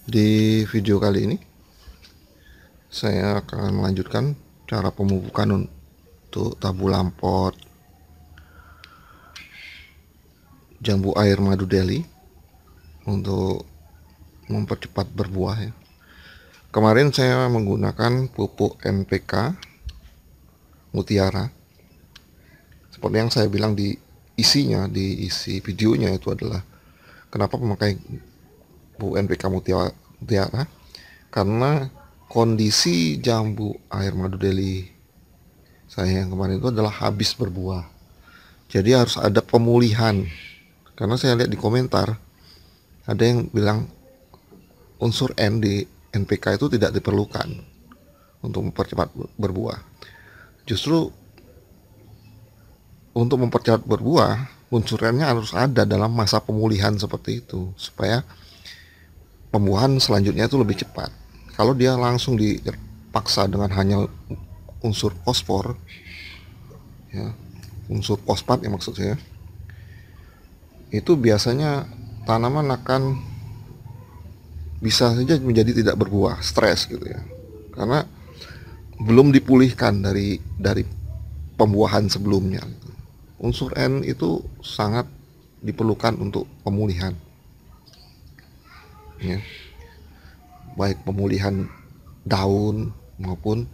Di video kali ini saya akan melanjutkan cara pemupukan untuk tabu lampot jambu air madu Delhi untuk mempercepat berbuah ya. Kemarin saya menggunakan pupuk NPK Mutiara. Seperti yang saya bilang di isi videonya itu adalah kenapa memakai pupuk NPK Mutiara, karena kondisi jambu air madu Delhi saya yang kemarin itu adalah habis berbuah. Jadi harus ada pemulihan. Karena saya lihat di komentar ada yang bilang unsur N di NPK itu tidak diperlukan untuk mempercepat berbuah. Justru untuk mempercepat berbuah, unsur N-nya harus ada dalam masa pemulihan seperti itu supaya pembuahan selanjutnya itu lebih cepat. Kalau dia langsung dipaksa dengan hanya unsur fosfor, ya, unsur fosfat ya maksud saya, itu biasanya tanaman akan bisa saja menjadi tidak berbuah, stres gitu ya, karena belum dipulihkan dari pembuahan sebelumnya. Unsur N itu sangat diperlukan untuk pemulihan, ya, baik pemulihan daun maupun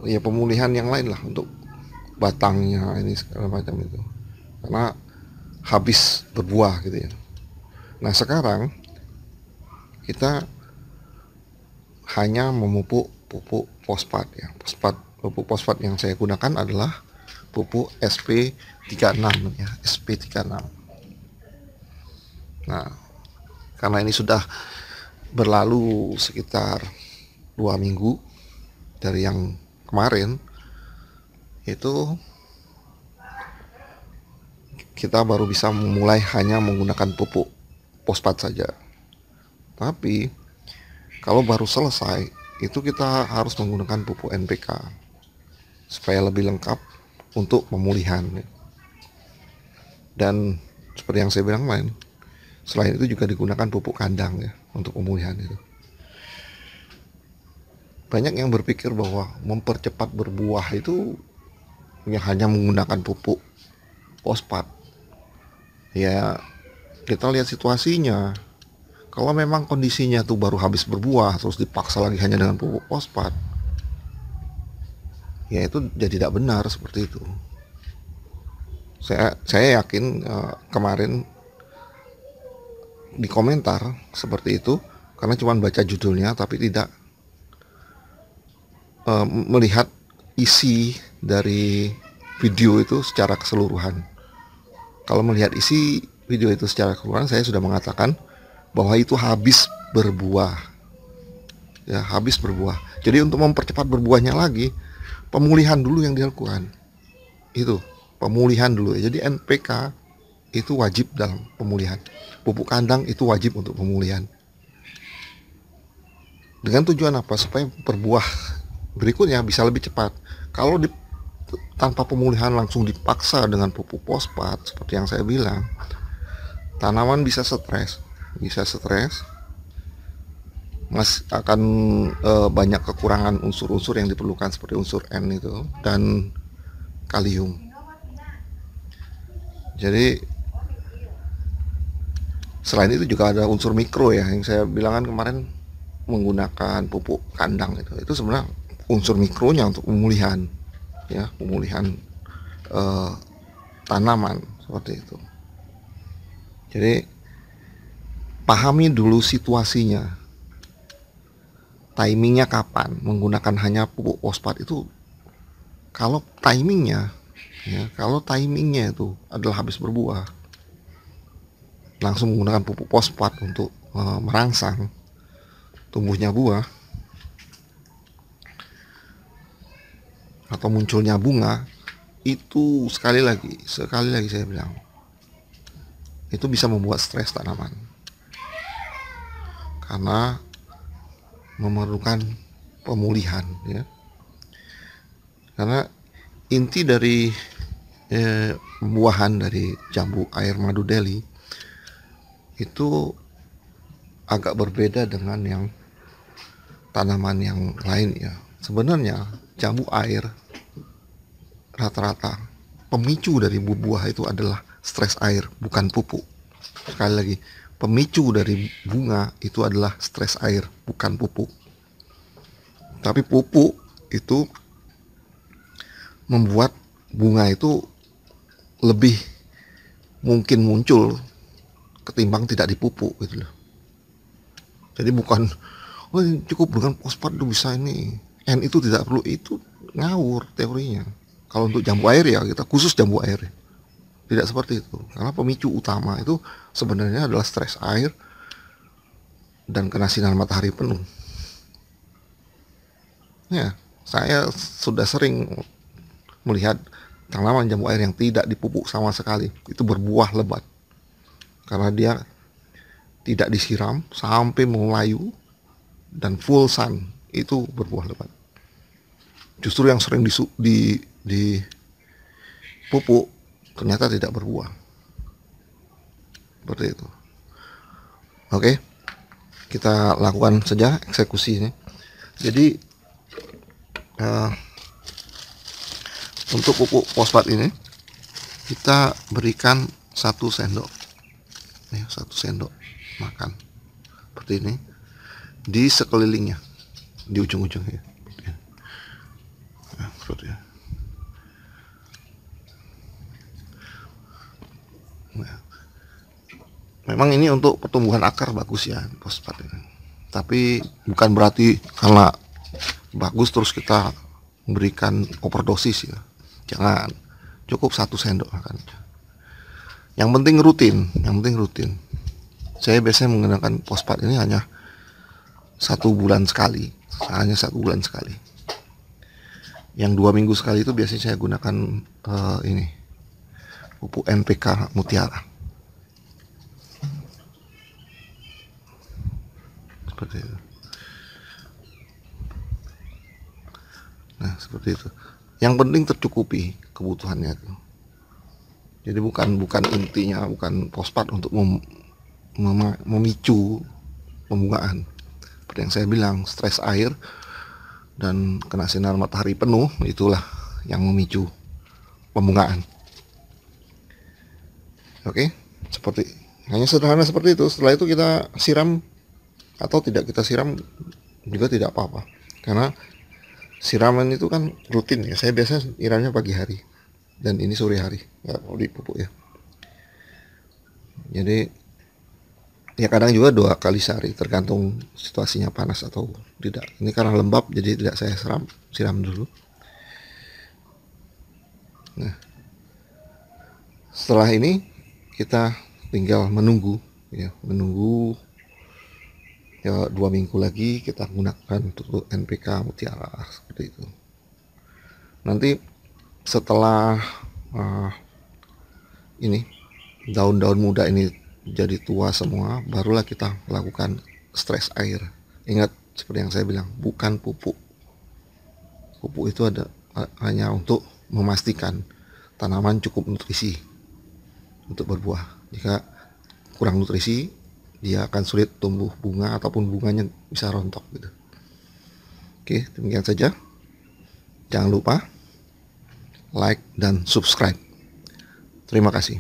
ya pemulihan yang lain lah untuk batangnya ini segala macam itu, karena habis berbuah gitu ya. Nah sekarang kita hanya memupuk pupuk fosfat ya. Pupuk fosfat yang saya gunakan adalah pupuk SP36 ya, SP36. Nah, karena ini sudah berlalu sekitar 2 minggu dari yang kemarin, itu kita baru bisa memulai hanya menggunakan pupuk fosfat saja. Tapi kalau baru selesai, itu kita harus menggunakan pupuk NPK supaya lebih lengkap untuk pemulihan. Dan seperti yang saya bilang lain, selain itu juga digunakan pupuk kandang ya untuk pemulihan itu. Banyak yang berpikir bahwa mempercepat berbuah itu hanya menggunakan pupuk fosfat. Ya kita lihat situasinya. Kalau memang kondisinya tuh baru habis berbuah terus dipaksa lagi hanya dengan pupuk fosfat, ya itu jadi tidak benar seperti itu. Saya yakin kemarin di komentar seperti itu karena cuma baca judulnya tapi tidak melihat isi dari video itu secara keseluruhan. Kalau melihat isi video itu secara keseluruhan, saya sudah mengatakan bahwa itu habis berbuah, ya habis berbuah. Jadi untuk mempercepat berbuahnya lagi, pemulihan dulu yang dilakukan, itu pemulihan dulu. Jadi NPK itu wajib dalam pemulihan, pupuk kandang itu wajib untuk pemulihan. Dengan tujuan apa? Supaya berbuah berikutnya bisa lebih cepat. Kalau tanpa pemulihan langsung dipaksa dengan pupuk fosfat seperti yang saya bilang, tanaman bisa stres, akan banyak kekurangan unsur-unsur yang diperlukan seperti unsur N itu dan kalium. Jadi selain itu juga ada unsur mikro ya, yang saya bilang kan kemarin menggunakan pupuk kandang itu sebenarnya unsur mikronya untuk pemulihan, ya pemulihan tanaman seperti itu. Jadi pahami dulu situasinya, timingnya kapan menggunakan hanya pupuk fosfat itu. Kalau timingnya itu adalah habis berbuah, langsung menggunakan pupuk fosfat untuk merangsang tumbuhnya buah atau munculnya bunga, itu sekali lagi saya bilang, itu bisa membuat stres tanaman karena memerlukan pemulihan ya. Karena inti dari pembuahan dari jambu air madu Delhi itu agak berbeda dengan yang tanaman yang lain ya. Sebenarnya jambu air rata-rata pemicu dari buah itu adalah stres air, bukan pupuk. Sekali lagi, pemicu dari bunga itu adalah stres air, bukan pupuk. Tapi pupuk itu membuat bunga itu lebih mungkin muncul ketimbang tidak dipupuk gitu loh. Jadi bukan cukup dengan fosfat itu bisa ini, N itu tidak perlu, itu ngawur teorinya. Kalau untuk jambu air ya kita khusus jambu air, tidak seperti itu, karena pemicu utama itu sebenarnya adalah stres air dan kena sinar matahari penuh. Ya, saya sudah sering melihat tanaman jambu air yang tidak dipupuk sama sekali itu berbuah lebat karena dia tidak disiram sampai melayu dan full sun, itu berbuah lebat. Justru yang sering dipupuk ternyata tidak berbuah. Seperti itu. Oke, kita lakukan saja eksekusinya. Jadi untuk pupuk fosfat ini kita berikan 1 sendok ya, 1 sendok makan seperti ini di sekelilingnya, di ujung-ujungnya ya, seperti ini. Nah, memang ini untuk pertumbuhan akar bagus ya fosfat ini, tapi bukan berarti karena bagus terus kita memberikan overdosis ya, jangan. Cukup 1 sendok makan. Yang penting rutin. Saya biasanya menggunakan fosfat ini hanya 1 bulan sekali, Yang 2 minggu sekali itu biasanya saya gunakan ini pupuk NPK Mutiara. Seperti itu. Nah, seperti itu. Yang penting tercukupi kebutuhannya itu. Jadi bukan intinya bukan fosfat untuk memicu pembungaan. Seperti yang saya bilang, stres air dan kena sinar matahari penuh itulah yang memicu pembungaan. Oke, hanya sederhana seperti itu. Setelah itu kita siram atau tidak kita siram juga tidak apa-apa, karena siraman itu kan rutin ya. Saya biasa siramnya pagi hari dan ini sore hari, nggak mau dipupuk ya. Jadi ya kadang juga 2 kali sehari tergantung situasinya panas atau tidak. Ini karena lembab jadi tidak saya siram dulu. Nah, setelah ini kita tinggal menunggu ya 2 minggu lagi kita gunakan untuk NPK Mutiara seperti itu. Nanti setelah ini daun-daun muda ini jadi tua semua, barulah kita lakukan stres air. Ingat seperti yang saya bilang, bukan pupuk. Pupuk itu hanya untuk memastikan tanaman cukup nutrisi untuk berbuah. Jika kurang nutrisi, dia akan sulit tumbuh bunga ataupun bunganya bisa rontok gitu. Oke, demikian saja. Jangan lupa like dan subscribe. Terima kasih.